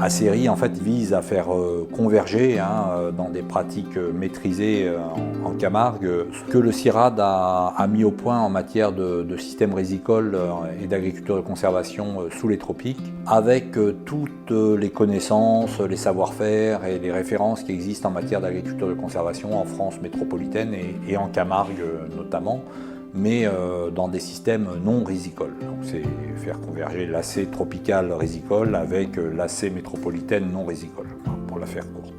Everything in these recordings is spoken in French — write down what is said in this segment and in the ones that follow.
Aceri en fait vise à faire converger dans des pratiques maîtrisées en Camargue ce que le CIRAD a mis au point en matière de système rizicole et d'agriculture de conservation sous les tropiques, avec toutes les connaissances, les savoir-faire et les références qui existent en matière d'agriculture de conservation en France métropolitaine et en Camargue notamment, mais dans des systèmes non rizicoles. Donc c'est faire converger l'AC tropicale rizicole avec l'AC métropolitaine non rizicole, pour la faire courte.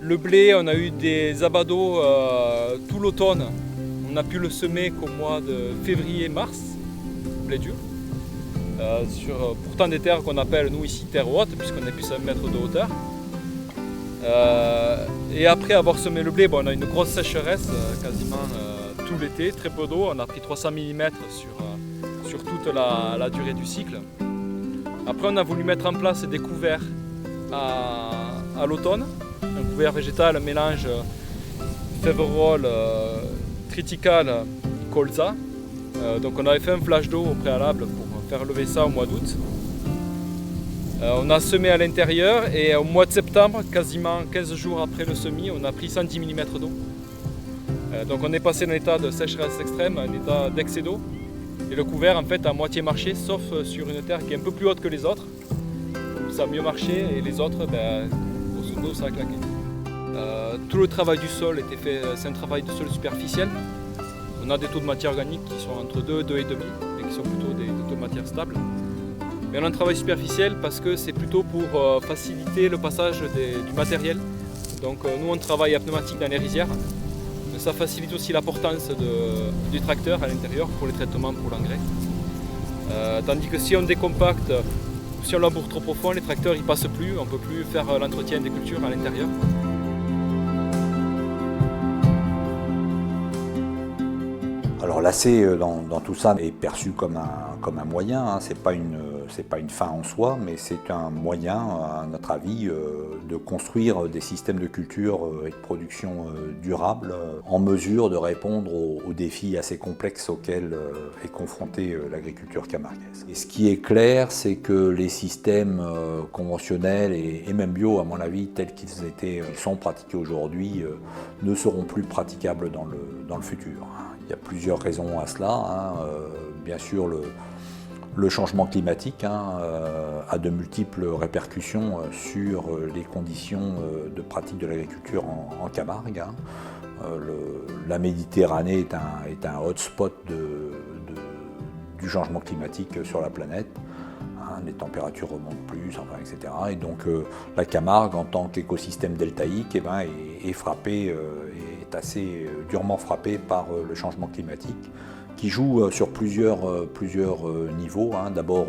Le blé, on a eu des abados tout l'automne. On a pu le semer qu'au mois de février-mars, blé dur. Sur pourtant des terres qu'on appelle nous ici terres hautes, puisqu'on est plus à 1 mètre de hauteur. Et après avoir semé le blé, on a une grosse sécheresse quasiment tout l'été, très peu d'eau, on a pris 300 mm sur toute la durée du cycle. Après on a voulu mettre en place des couverts à l'automne, un couvert végétal, un mélange févrole, triticale, colza. Donc on avait fait un flash d'eau au préalable pour faire lever ça au mois d'août. On a semé à l'intérieur et au mois de septembre, quasiment 15 jours après le semis, on a pris 110 mm d'eau. Donc on est passé d'un état de sécheresse extrême à un état d'excès d'eau. Et le couvert en fait a moitié marché, sauf sur une terre qui est un peu plus haute que les autres. Ça a mieux marché et les autres, grosso modo, ça a claqué. Tout le travail du sol était fait, c'est un travail de sol superficiel. On a des taux de matière organique qui sont entre 2 et 2,5 et qui sont plutôt des taux de matière stables. Mais on a un travail superficiel parce que c'est plutôt pour faciliter le passage du matériel. Donc nous on travaille à pneumatique dans les rizières. Ça facilite aussi la portance du tracteur à l'intérieur pour les traitements pour l'engrais. Tandis que si on décompacte ou si on laboure trop profond, les tracteurs ils passent plus, on ne peut plus faire l'entretien des cultures à l'intérieur. Alors l'AC dans tout ça est perçu comme un moyen, c'est pas une fin en soi, mais c'est un moyen, à notre avis, de construire des systèmes de culture et de production durables en mesure de répondre aux défis assez complexes auxquels est confrontée l'agriculture camarguaise. Et ce qui est clair, c'est que les systèmes conventionnels et même bio, à mon avis, tels qu'ils sont pratiqués aujourd'hui, ne seront plus praticables dans le futur. Il y a plusieurs raisons à cela. Bien sûr, le changement climatique a de multiples répercussions sur les conditions de pratique de l'agriculture en Camargue. La Méditerranée est un hotspot du changement climatique sur la planète. Les températures remontent plus, etc. Et donc la Camargue, en tant qu'écosystème deltaïque, est frappée, est assez durement frappée par le changement climatique, qui joue sur plusieurs niveaux. D'abord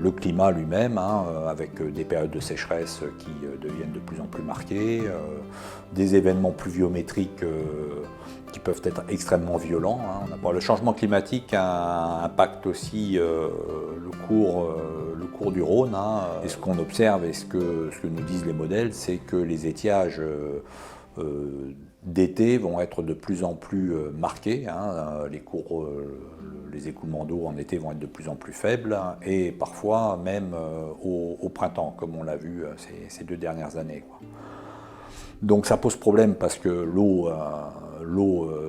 le climat lui-même, avec des périodes de sécheresse qui deviennent de plus en plus marquées, des événements pluviométriques qui peuvent être extrêmement violents. Le changement climatique impacte aussi le cours du Rhône. Et ce qu'on observe et ce que nous disent les modèles, c'est que les étiages d'été vont être de plus en plus marqués. Les écoulements d'eau en été vont être de plus en plus faibles et parfois même au printemps, comme on l'a vu ces 2 dernières années. Donc ça pose problème parce que l'eau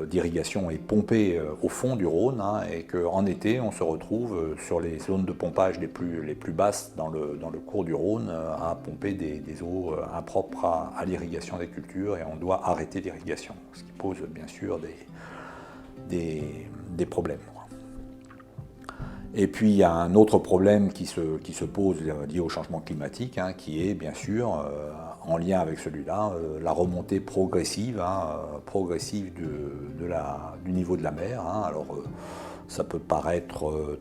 d'irrigation est pompée au fond du Rhône et qu'en été on se retrouve sur les zones de pompage les plus basses dans le cours du Rhône à pomper des eaux impropres à l'irrigation des cultures et on doit arrêter l'irrigation, ce qui pose bien sûr des problèmes. Et puis il y a un autre problème qui se pose lié au changement climatique, qui est bien sûr en lien avec celui-là, la remontée progressive du niveau de la mer. Alors ça peut paraître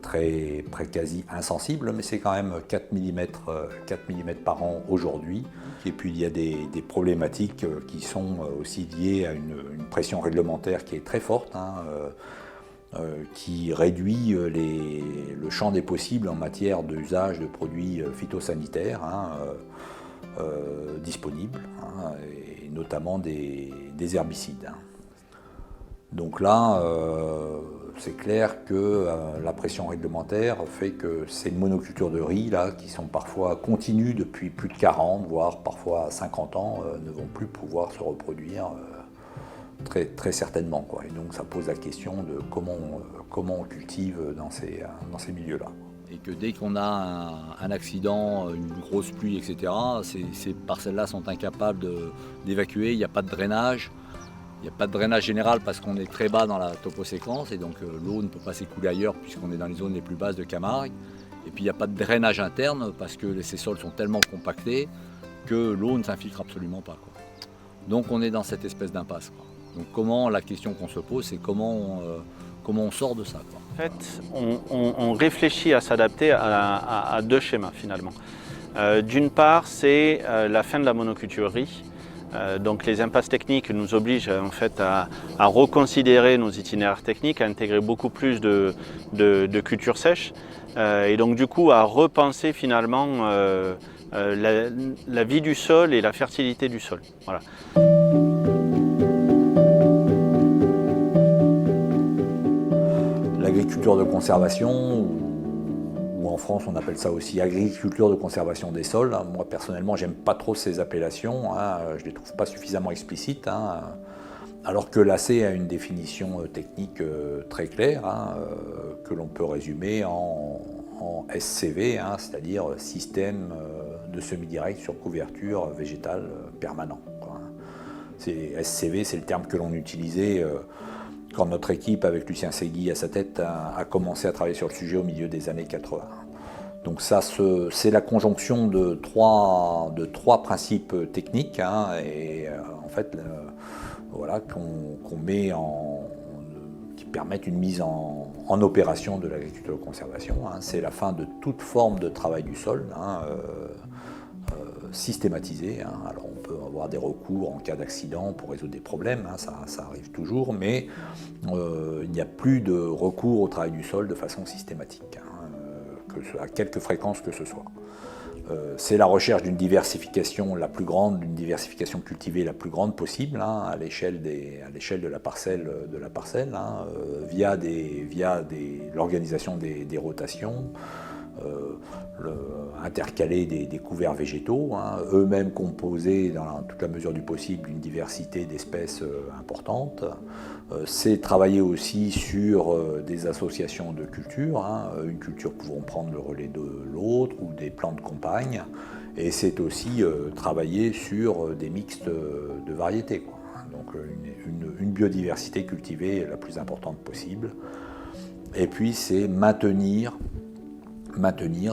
quasi insensible, mais c'est quand même 4 mm par an aujourd'hui. Et puis il y a des problématiques qui sont aussi liées à une pression réglementaire qui est très forte, qui réduit le champ des possibles en matière d'usage de produits phytosanitaires. disponibles, hein, et notamment des herbicides. Hein. Donc là, c'est clair que la pression réglementaire fait que ces monocultures de riz là, qui sont parfois continues depuis plus de 40, voire parfois 50 ans, ne vont plus pouvoir se reproduire très, très certainement, quoi. Et donc ça pose la question de comment on cultive dans ces milieux-là. Et que dès qu'on a un accident, une grosse pluie, etc., ces parcelles-là sont incapables d'évacuer, il n'y a pas de drainage. Il n'y a pas de drainage général parce qu'on est très bas dans la toposéquence et donc l'eau ne peut pas s'écouler ailleurs puisqu'on est dans les zones les plus basses de Camargue. Et puis il n'y a pas de drainage interne parce que ces sols sont tellement compactés que l'eau ne s'infiltre absolument pas, quoi. Donc on est dans cette espèce d'impasse, quoi. Donc la question qu'on se pose, c'est comment on sort de ça, quoi. En fait, on réfléchit à s'adapter à deux schémas finalement. D'une part, c'est la fin de la monoculture riz. Donc les impasses techniques nous obligent en fait à reconsidérer nos itinéraires techniques, à intégrer beaucoup plus de cultures sèches et donc du coup à repenser finalement la vie du sol et la fertilité du sol. Voilà. L'agriculture de conservation, ou en France on appelle ça aussi agriculture de conservation des sols. Moi personnellement j'aime pas trop ces appellations, hein, je les trouve pas suffisamment explicites, hein, alors que l'AC a une définition technique très claire, hein, que l'on peut résumer en SCV, hein, c'est-à-dire système de semi-direct sur couverture végétale permanent, quoi. SCV, c'est le terme que l'on utilisait quand notre équipe, avec Lucien Segui à sa tête, a commencé à travailler sur le sujet au milieu des années 80. Donc ça, c'est la conjonction de trois principes techniques, hein, et en fait, voilà, qu'on met qui permettent une mise en opération de l'agriculture de conservation, hein. C'est la fin de toute forme de travail du sol, hein, systématisé, hein. Alors on peut avoir des recours en cas d'accident pour résoudre des problèmes, hein, ça arrive toujours, mais il n'y a plus de recours au travail du sol de façon systématique, hein, à quelque fréquence que ce soit. C'est la recherche d'une diversification la plus grande, d'une diversification cultivée la plus grande possible, hein, à l'échelle de la parcelle, hein, via l'organisation des rotations, intercaler des couverts végétaux, hein, eux-mêmes composés dans toute la mesure du possible d'une diversité d'espèces importante. C'est travailler aussi sur des associations de cultures, hein, une culture pouvant prendre le relais de l'autre ou des plantes compagnes, et c'est aussi travailler sur des mixtes de variétés, quoi. Donc une biodiversité cultivée la plus importante possible. Et puis c'est maintenir,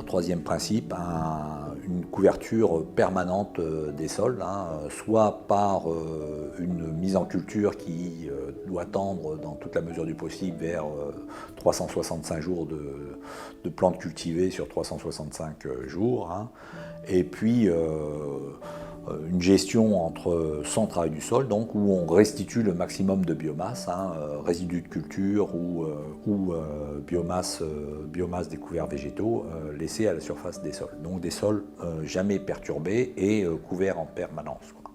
troisième principe, une couverture permanente des sols, hein, soit par une mise en culture qui doit tendre dans toute la mesure du possible vers 365 jours de plantes cultivées sur 365 jours, hein, et puis une gestion sans travail du sol, donc où on restitue le maximum de biomasse, hein, résidus de culture ou biomasse des couverts végétaux laissés à la surface des sols. Donc des sols jamais perturbés et couverts en permanence, quoi.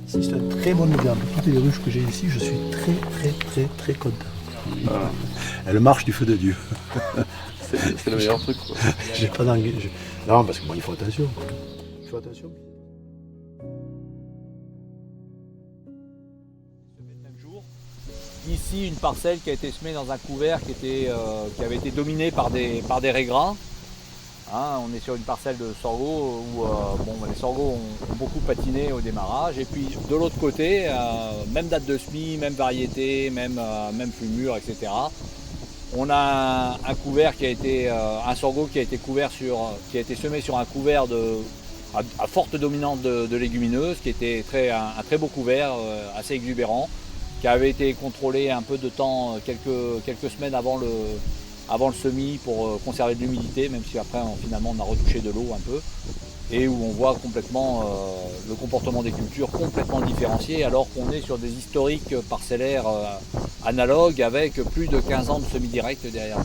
C'est une très bonne gamme. Toutes les ruches que j'ai ici, je suis très content. Ah. Elle marche du feu de Dieu. C'est le meilleur truc, quoi. J'ai pas d'engrais. Non, parce que bon, il faut attention. Il faut attention. Ici, une parcelle qui a été semée dans un couvert qui avait été dominé par des raies gras. Hein, on est sur une parcelle de sorgho où les sorghos ont beaucoup patiné au démarrage. Et puis de l'autre côté, même date de semis, même variété, même fumure, etc. On a un couvert qui a été un sorgho qui a été semé sur un couvert à forte dominante de légumineuses, qui était un très beau couvert, assez exubérant, qui avait été contrôlé un peu de temps, quelques semaines avant le semis pour conserver de l'humidité, même si après finalement on a retouché de l'eau un peu, et où on voit complètement le comportement des cultures complètement différencié, alors qu'on est sur des historiques parcellaires analogue avec plus de 15 ans de semi-direct derrière.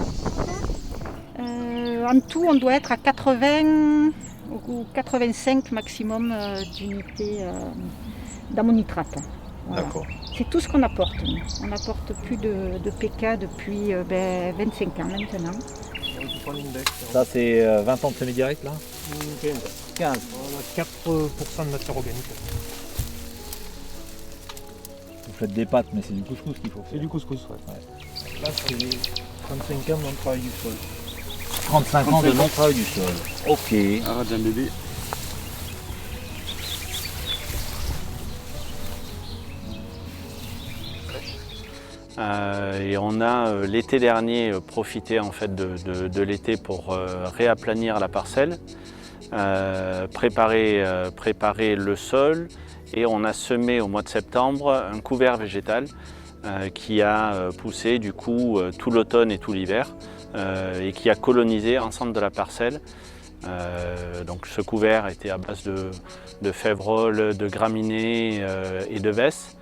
En tout, on doit être à 80 ou 85 maximum d'unités d'ammonitrate. Voilà. D'accord. C'est tout ce qu'on apporte. Nous. On n'apporte plus de PK depuis 25 ans maintenant. Ça c'est 20 ans de semi-direct là 15. On a 4% de matière organique. Vous faites des pâtes mais c'est du couscous qu'il faut C'est faire. du couscous, ouais. Là, c'est 35 ans dans le travail du sol. 35 ans de non-travail du sol. Ok. Arrête un bébé. Et on a l'été dernier profité en fait de l'été pour réaplanir la parcelle, préparer le sol, et on a semé au mois de septembre un couvert végétal qui a poussé du coup tout l'automne et tout l'hiver et qui a colonisé l'ensemble de la parcelle. Donc ce couvert était à base de févrole, de graminées et de vesses.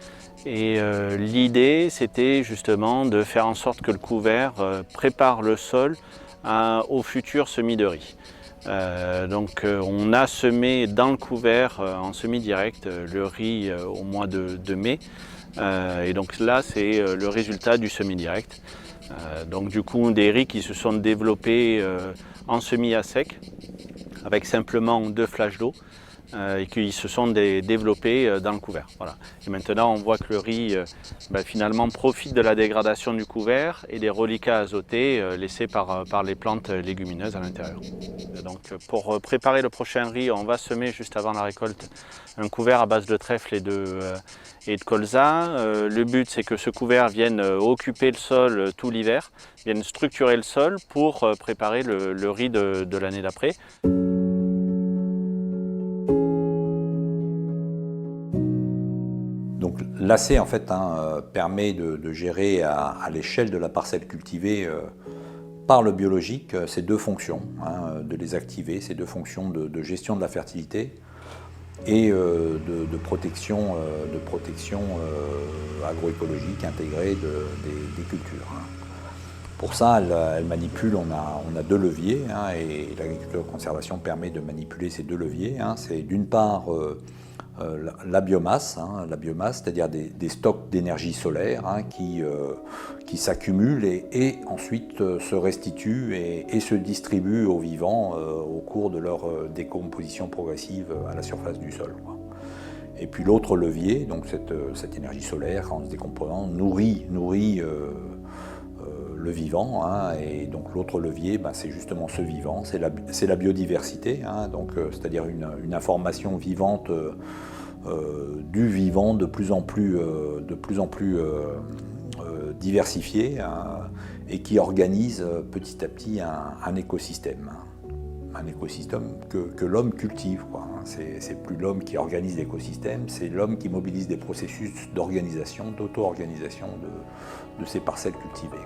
Et l'idée, c'était justement de faire en sorte que le couvert prépare le sol au futur semis de riz. Donc on a semé dans le couvert en semi-direct le riz au mois de mai. Et donc là, c'est le résultat du semi-direct. Donc du coup, des riz qui se sont développés en semis à sec, avec simplement 2 flashs d'eau. Et qui se sont développés dans le couvert. Voilà. Et maintenant, on voit que le riz finalement profite de la dégradation du couvert et des reliquats azotés laissés par les plantes légumineuses à l'intérieur. Donc, pour préparer le prochain riz, on va semer juste avant la récolte un couvert à base de trèfle et de colza. Le but, c'est que ce couvert vienne occuper le sol tout l'hiver, vienne structurer le sol pour préparer le riz de l'année d'après. Donc l'AC en fait permet de gérer à l'échelle de la parcelle cultivée par le biologique ces 2 fonctions, de les activer, ces 2 fonctions de gestion de la fertilité et de protection agroécologique intégrée des cultures. Pour ça, elle manipule, on a 2 leviers et l'agriculture de conservation permet de manipuler ces 2 leviers. C'est d'une part la biomasse, c'est-à-dire des stocks d'énergie solaire qui s'accumulent et ensuite se restituent et se distribuent aux vivants au cours de leur décomposition progressive à la surface du sol. Et puis l'autre levier, donc cette énergie solaire en se décomposant, nourrit le vivant, et donc l'autre levier, c'est justement ce vivant, c'est la biodiversité, c'est-à-dire une information vivante du vivant de plus en plus diversifiée et qui organise petit à petit un écosystème que l'homme cultive. C'est plus l'homme qui organise l'écosystème, c'est l'homme qui mobilise des processus d'organisation, d'auto-organisation de ces parcelles cultivées.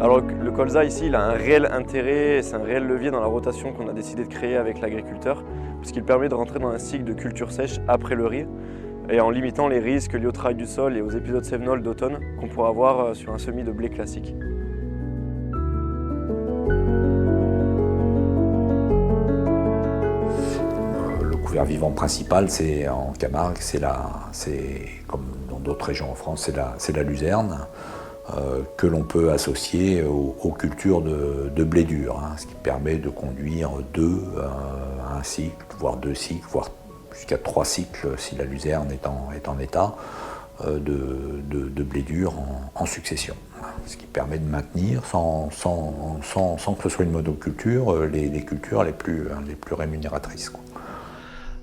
Alors le colza ici, il a un réel intérêt, c'est un réel levier dans la rotation qu'on a décidé de créer avec l'agriculteur, puisqu'il permet de rentrer dans un cycle de culture sèche après le riz, et en limitant les risques liés au travail du sol et aux épisodes cévenols d'automne qu'on pourrait avoir sur un semis de blé classique. Le couvert vivant principal, c'est en Camargue, c'est comme dans d'autres régions en France, c'est la luzerne. Que l'on peut associer aux cultures de blé dur, ce qui permet de conduire un cycle, voire 2 cycles, voire jusqu'à 3 cycles si la luzerne est en état de blé dur en succession. Ce qui permet de maintenir, sans que ce soit une monoculture, les cultures les plus rémunératrices.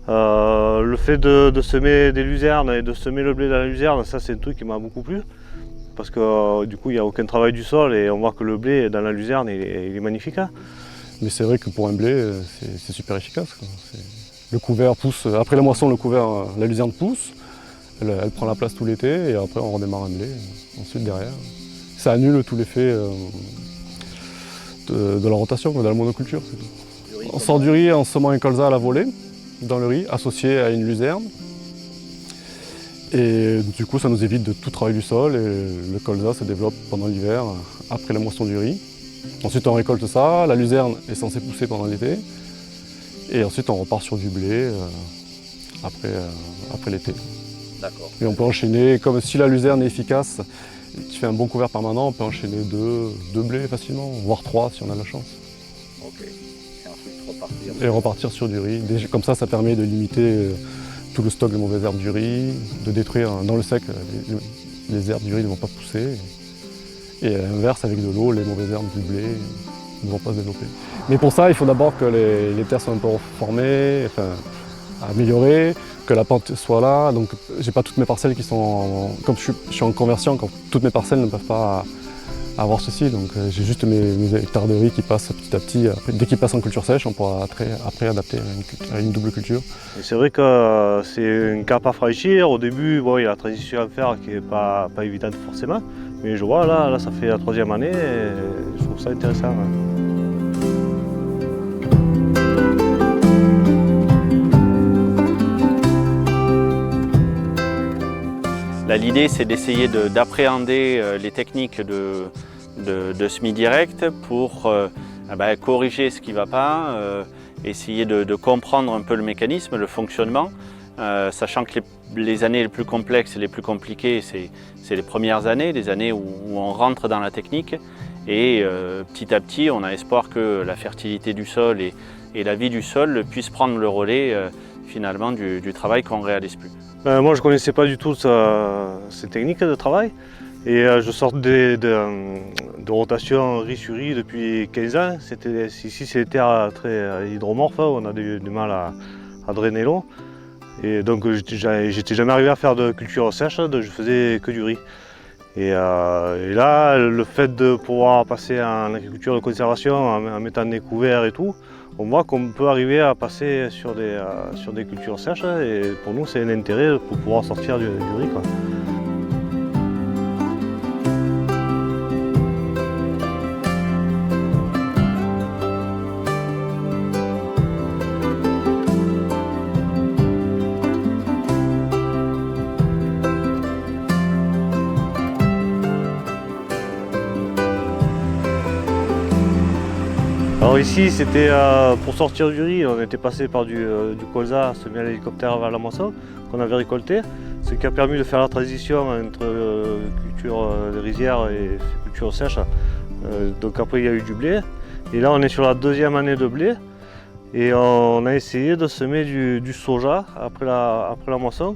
Le fait de semer des luzernes et de semer le blé dans la luzerne, ça c'est un truc qui m'a beaucoup plu. parce que du coup il n'y a aucun travail du sol et on voit que le blé dans la luzerne il est magnifique. Hein. Mais c'est vrai que pour un blé, c'est super efficace, quoi. Le couvert pousse, après la moisson, la luzerne pousse, elle prend la place tout l'été et après on redémarre un blé ensuite derrière. Ça annule tout l'effet de la rotation, de la monoculture. On sort du riz en semant un colza à la volée dans le riz, associé à une luzerne. Et du coup, ça nous évite de tout travail du sol et le colza se développe pendant l'hiver, après la moisson du riz. Ensuite, on récolte ça, la luzerne est censée pousser pendant l'été. Et ensuite, on repart sur du blé après l'été. D'accord. Et on peut enchaîner, comme si la luzerne est efficace, qui fait un bon couvert permanent, on peut enchaîner deux blés facilement, voire 3 si on a la chance. Ok. Et ensuite repartir. Et repartir sur du riz. Comme ça permet de limiter tout le stock de mauvaises herbes du riz, de détruire dans le sec, les herbes du riz ne vont pas pousser. Et à l'inverse, avec de l'eau, les mauvaises herbes du blé ne vont pas se développer. Mais pour ça, il faut d'abord que les terres soient un peu reformées, enfin, améliorées, que la pente soit là. Donc j'ai pas toutes mes parcelles qui sont... Comme je suis en conversion, quand toutes mes parcelles ne peuvent pas avoir ceci. Donc j'ai juste mes hectares de riz qui passent petit à petit. Après, dès qu'ils passent en culture sèche, on pourra après adapter à une double culture. C'est vrai que c'est un cap à franchir. Au début, bon, il y a la transition à faire qui n'est pas évidente forcément. Mais je vois là ça fait la 3e année et je trouve ça intéressant. L'idée, c'est d'essayer d'appréhender les techniques de semi-direct pour corriger ce qui ne va pas, essayer de comprendre un peu le mécanisme, le fonctionnement, sachant que les années les plus complexes et les plus compliquées, c'est les premières années, les années où on rentre dans la technique. Et petit à petit, on a espoir que la fertilité du sol et la vie du sol puissent prendre le relais finalement du travail qu'on ne réalise plus. Moi, je ne connaissais pas du tout ces techniques de travail. Et je sors de rotation riz sur riz depuis 15 ans. Ici, c'est des terres très hydromorphes, on a du mal à drainer l'eau. Et donc, j'étais jamais arrivé à faire de culture sèche, je faisais que du riz. Et là, le fait de pouvoir passer en agriculture de conservation en mettant des couverts et tout, on voit qu'on peut arriver à passer sur des cultures sèches et pour nous c'est un intérêt pour pouvoir sortir du riz, quoi. Alors ici c'était pour sortir du riz, on était passé par du colza semé à l'hélicoptère vers la moisson qu'on avait récolté, ce qui a permis de faire la transition entre culture rizière et culture sèche. Donc après il y a eu du blé et là on est sur la 2e année de blé et on a essayé de semer du soja après la moisson,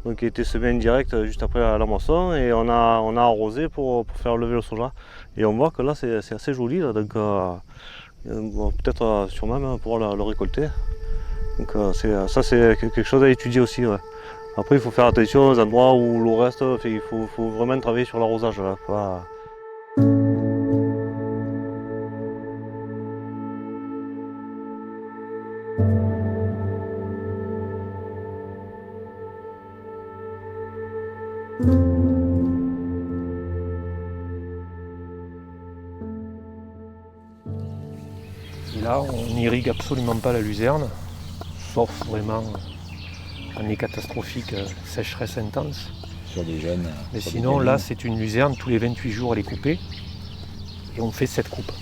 donc qui a été semé en direct juste après la moisson et on a arrosé pour faire lever le soja et on voit que là c'est assez joli là, donc peut-être sûrement pouvoir le récolter. Donc ça c'est quelque chose à étudier aussi. Ouais. Après il faut faire attention aux endroits où l'eau reste, il faut vraiment travailler sur l'arrosage. Et là, on n'irrigue absolument pas la luzerne, sauf vraiment année catastrophique, sécheresse intense. Sur des jeunes. Mais sinon, là, c'est une luzerne, tous les 28 jours, elle est coupée. Et on fait 7 coupes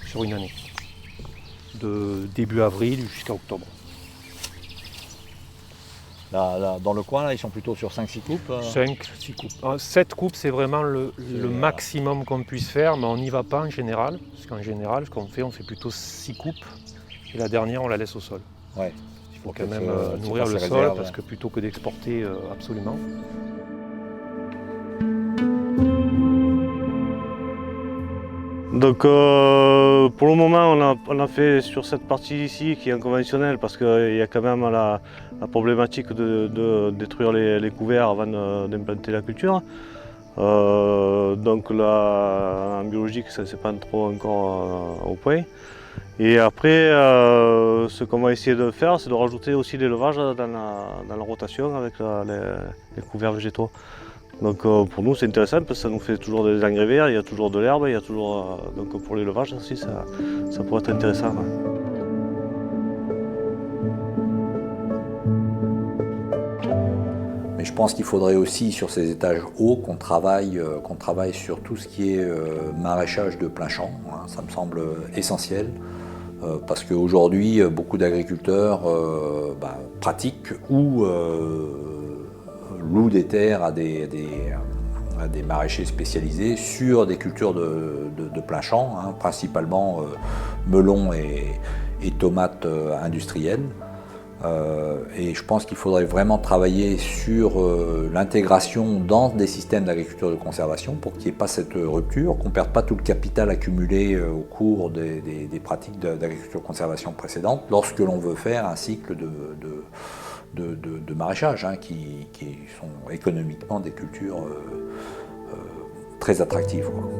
sur une année, de début avril jusqu'à octobre. Là, dans le coin, là, ils sont plutôt sur 5-6 coupes 5-6 coupes. 7 coupes, c'est vraiment le maximum qu'on puisse faire, mais on n'y va pas en général. Parce qu'en général, ce qu'on fait, on fait plutôt 6 coupes. Et la dernière, on la laisse au sol. Ouais. Il faut quand même nourrir le sol, parce que plutôt que d'exporter absolument. Donc pour le moment on a fait sur cette partie ici qui est conventionnelle parce qu'il y a quand même la problématique de détruire les couverts avant d'implanter la culture. Donc là, en biologique, ça ne s'est pas trop encore au point. Et après, ce qu'on va essayer de faire, c'est de rajouter aussi l'élevage dans la rotation avec les couverts végétaux. Donc pour nous, c'est intéressant parce que ça nous fait toujours des engrais verts, il y a toujours de l'herbe, il y a toujours... donc pour l'élevage aussi, ça pourrait être intéressant. Ouais. Mais je pense qu'il faudrait aussi, sur ces étages hauts, qu'on travaille sur tout ce qui est maraîchage de plein champ. Hein. Ça me semble essentiel. Parce qu'aujourd'hui, beaucoup d'agriculteurs pratiquent ou louent des terres à des maraîchers spécialisés sur des cultures de plein champ, hein, principalement melons et tomates industrielles. Et je pense qu'il faudrait vraiment travailler sur l'intégration dans des systèmes d'agriculture de conservation pour qu'il n'y ait pas cette rupture, qu'on ne perde pas tout le capital accumulé au cours des pratiques d'agriculture de conservation précédentes lorsque l'on veut faire un cycle de maraîchage, hein, qui sont économiquement des cultures très attractives, quoi.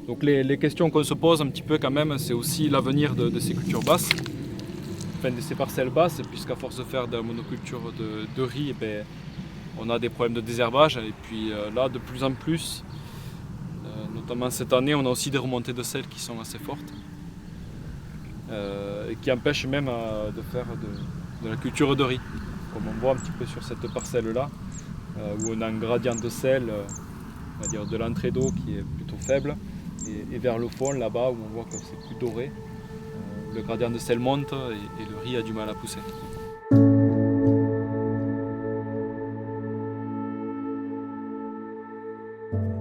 Donc les questions qu'on se pose un petit peu quand même, c'est aussi l'avenir de ces cultures basses, enfin de ces parcelles basses, puisqu'à force de faire de la monoculture de riz, on a des problèmes de désherbage. Et puis là, de plus en plus, notamment cette année, on a aussi des remontées de sel qui sont assez fortes, et qui empêchent même de faire de la culture de riz. Comme on voit un petit peu sur cette parcelle-là, où on a un gradient de sel, on va dire de l'entrée d'eau qui est plutôt faible, et vers le fond, là-bas, où on voit que c'est plus doré, le gradient de sel monte et le riz a du mal à pousser.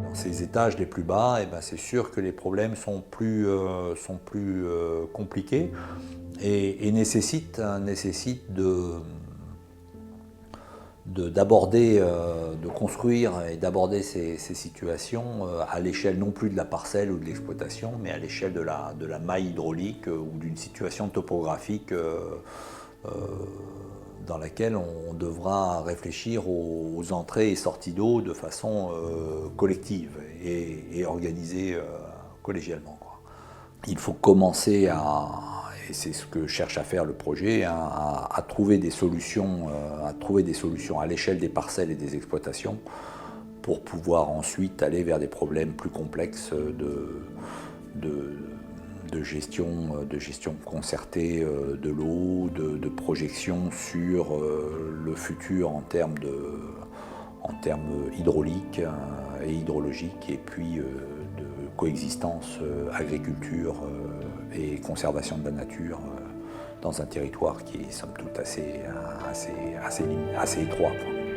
Dans ces étages les plus bas, c'est sûr que les problèmes sont plus compliqués et nécessitent de construire et d'aborder ces situations à l'échelle non plus de la parcelle ou de l'exploitation, mais à l'échelle de la maille hydraulique ou d'une situation topographique dans laquelle on devra réfléchir aux entrées et sorties d'eau de façon collective et organisée collégialement, quoi. Il faut commencer et c'est ce que cherche à faire le projet, hein, à trouver des solutions à l'échelle des parcelles et des exploitations pour pouvoir ensuite aller vers des problèmes plus complexes de gestion concertée de l'eau, de projection sur le futur en termes hydrauliques et hydrologiques, et puis de coexistence agriculture et conservation de la nature dans un territoire qui est somme toute assez étroit, quoi.